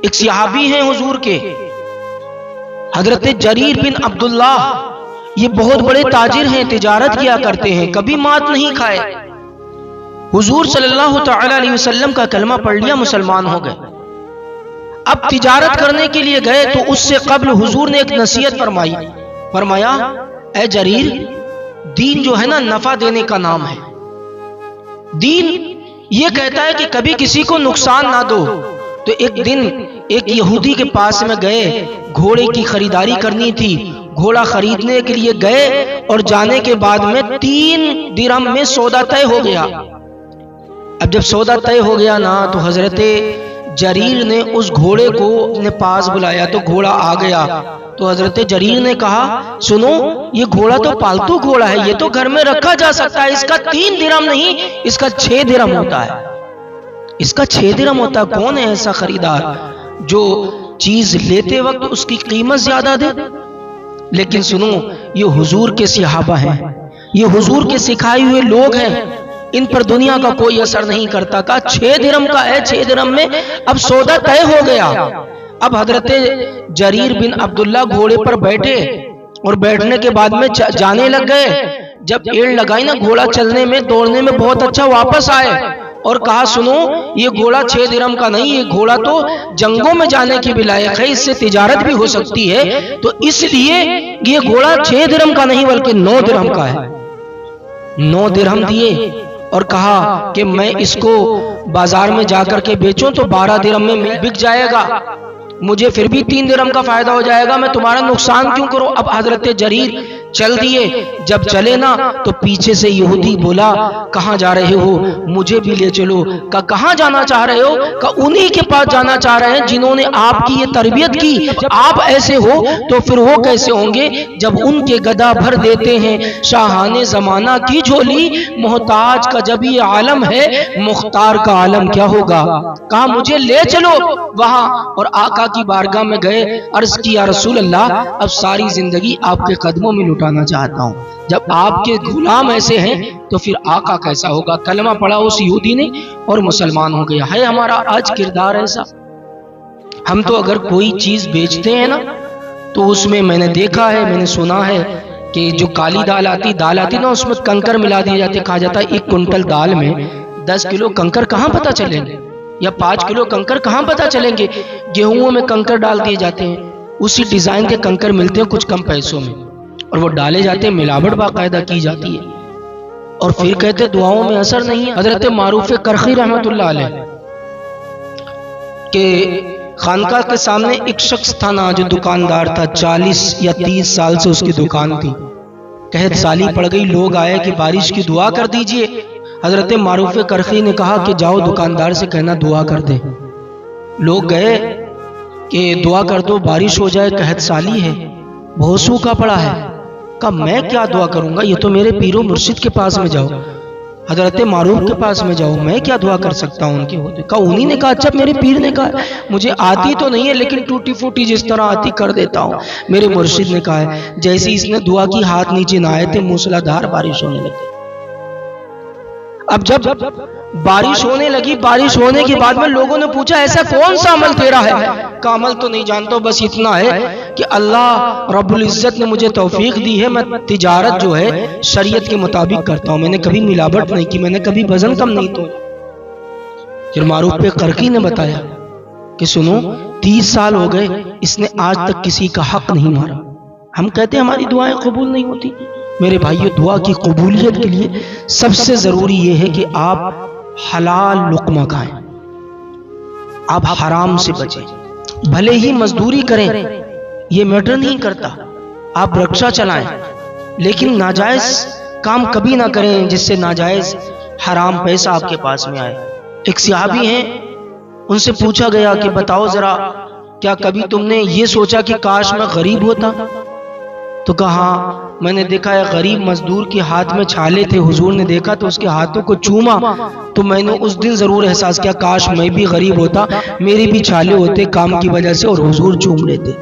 ایک صحابی ہیں حضور کے، حضرت جریر بن عبداللہ، یہ بہت بڑے تاجر ہیں، تجارت کیا کرتے ہیں، کبھی مات نہیں کھائے۔ حضور صلی اللہ تعالی علیہ وسلم کا کلمہ پڑھ لیا، مسلمان ہو گئے۔ اب تجارت کرنے کے لیے گئے تو اس سے قبل حضور نے ایک نصیحت فرمایا اے جریر، دین جو ہے نا نفع دینے کا نام ہے۔ دین یہ کہتا ہے کہ کبھی کسی کو نقصان نہ دو۔ تو ایک دن ایک یہودی کے پاس میں گئے، گھوڑے کی خریداری کرنی تھی، گھوڑا خریدنے کے لیے گئے اور جانے کے بعد میں 3 درہم میں سودا طے ہو گیا۔ اب جب سودا طے ہو گیا نا تو حضرت جریر نے اس گھوڑے کو اپنے پاس بلایا تو گھوڑا آ گیا۔ تو حضرت جریر نے کہا سنو، یہ گھوڑا تو پالتو گھوڑا ہے، یہ تو گھر میں رکھا جا سکتا ہے، اس کا 3 درہم نہیں، اس کا 6 درہم ہوتا ہے، اس کا 6 درہم ہوتا ہے۔ کون ہے ایسا خریدار جو چیز لیتے وقت اس کی قیمت زیادہ دے؟ لیکن سنو، یہ حضور کے صحابہ ہیں، یہ حضور کے سکھائے ہوئے لوگ ہیں، ان پر دنیا کا کوئی اثر نہیں کرتا۔ کہا 6 درہم کا ہے، 6 درہم میں اب سودا طے ہو گیا۔ اب حضرت جریر بن عبداللہ گھوڑے پر بیٹھے اور بیٹھنے کے بعد میں جانے لگ گئے۔ جب ایڑ لگائی نا، گھوڑا چلنے میں دوڑنے میں بہت اچھا، واپس آئے اور کہا سنو، یہ گھوڑا 6 درہم کا نہیں، یہ گھوڑا تو جنگوں میں جانے کی بھی لائق ہے، اس سے تجارت بھی ہو سکتی ہے، تو اس لیے یہ گھوڑا 6 درہم کا نہیں بلکہ 9 درہم کا ہے۔ 9 درہم دیے اور کہا کہ میں اس کو بازار میں جا کر کے بیچوں تو 12 درہم میں بک جائے گا، مجھے پھر بھی 3 درہم کا فائدہ ہو جائے گا، میں تمہارا نقصان کیوں کروں؟ اب حضرت جریر چل دیے۔ جب چلے نا تو پیچھے سے یہودی بولا کہاں جا رہے ہو؟ مجھے بھی لے چلو۔ کہا کہاں جانا چاہ رہے ہو؟ کہا انہی کے پاس جانا چاہ رہے ہیں جنہوں نے آپ کی یہ تربیت کی۔ آپ ایسے ہو تو پھر وہ کیسے ہوں گے جب ان کے گدا بھر دیتے ہیں شاہان زمانہ کی جھولی، محتاج کا جب یہ عالم ہے مختار کا عالم کیا ہوگا؟ کہا مجھے لے چلو وہاں، اور آقا کی بارگاہ میں گئے، عرض کیا رسول اللہ اب ساری زندگی آپ کے قدموں میں لٹانا چاہتا ہوں، جب آپ کے غلام ایسے ہیں تو پھر آقا کیسا ہوگا؟ کلمہ پڑھا اس یہودی نے اور مسلمان ہو گیا۔ ہے ہمارا آج کردار ایسا؟ ہم تو اگر کوئی چیز بیچتے ہیں نا تو اس میں نے دیکھا ہے، میں نے سنا ہے کہ جو کالی دال آتی نا، اس میں کنکر ملا دیے جاتے، کہا جاتا ہے 1 کنٹل دال میں 10 کلو کنکر کہاں پتہ چلیں گے، یا 5 کلو کنکر کہاں پتہ چلیں گے؟ گیہوں میں کنکر ڈال دیے جاتے ہیں، اسی ڈیزائن کے کنکر ملتے ہیں کچھ کم پیسوں میں، اور وہ ڈالے جاتے ہیں، ملاوٹ باقاعدہ کی جاتی ہے، اور پھر کہتے دعاؤں میں اثر نہیں ہے۔ حضرت معروف کرخی رحمت اللہ علیہ کہ خانقاہ کے سامنے ایک شخص تھا نا جو دکاندار تھا، 40 یا 30 سال سے اس کی دکان تھی، قحط سالی پڑ گئی، لوگ آئے کہ بارش کی دعا کر دیجئے۔ حضرت معروف کرخی نے کہا کہ جاؤ دکاندار سے کہنا دعا کر دے۔ لوگ گئے کہ دعا کر دو بارش ہو جائے، قحط سالی ہے، بہت سوکھا پڑا ہے۔ کہا میں کیا دعا کروں گا، یہ تو میرے پیر و مرشد کے پاس میں جاؤ، حضرت معروف کے پاس میں جاؤ، میں کیا دعا کر سکتا ہوں ان کے ہوتے؟ کہا انہی نے کہا اچھا میرے پیر نے کہا مجھے آتی تو نہیں ہے لیکن ٹوٹی پھوٹی جس طرح آتی کر دیتا ہوں۔ میرے مرشد نے کہا ہے، جیسے اس نے دعا کی ہاتھ نیچے نہ آئے تھے، موسلادھار بارش ہونے لگی۔ اب جب بارش ہونے لگی، بارش ہونے کے بعد میں لوگوں نے پوچھا ایسا کون سا عمل تیرا ہے؟ کہ عمل تو نہیں جانتا، بس اتنا ہے کہ اللہ رب العزت نے مجھے توفیق دی ہے، میں تجارت جو ہے شریعت کے مطابق کرتا ہوں، میں نے کبھی ملاوٹ نہیں کی، میں نے کبھی وزن کم نہیں تولا۔ پھر معروف پہ کرخی نے بتایا کہ سنو 30 سال ہو گئے اس نے آج تک کسی کا حق نہیں مارا۔ ہم کہتے ہیں ہماری دعائیں قبول نہیں ہوتی، میرے بھائیو دعا کی قبولیت کے لیے سب سے ضروری یہ ہے کہ آپ حلال لقمہ کھائیں، آپ حرام سے بچیں، بھلے ہی مزدوری کریں یہ میٹر نہیں کرتا، آپ رکشہ چلائیں لیکن ناجائز کام کبھی نہ کریں جس سے ناجائز حرام پیسہ آپ کے پاس میں آئے۔ ایک صحابی ہیں، ان سے پوچھا گیا کہ بتاؤ ذرا کیا کبھی تم نے یہ سوچا کہ کاش میں غریب ہوتا؟ تو کہا میں نے دیکھا ہے غریب مزدور کے ہاتھ میں چھالے تھے، حضور نے دیکھا تو اس کے ہاتھوں کو چوما، تو میں نے اس دن ضرور احساس کیا کاش میں بھی غریب ہوتا، میرے بھی چھالے ہوتے کام کی وجہ سے اور حضور چوم لیتے۔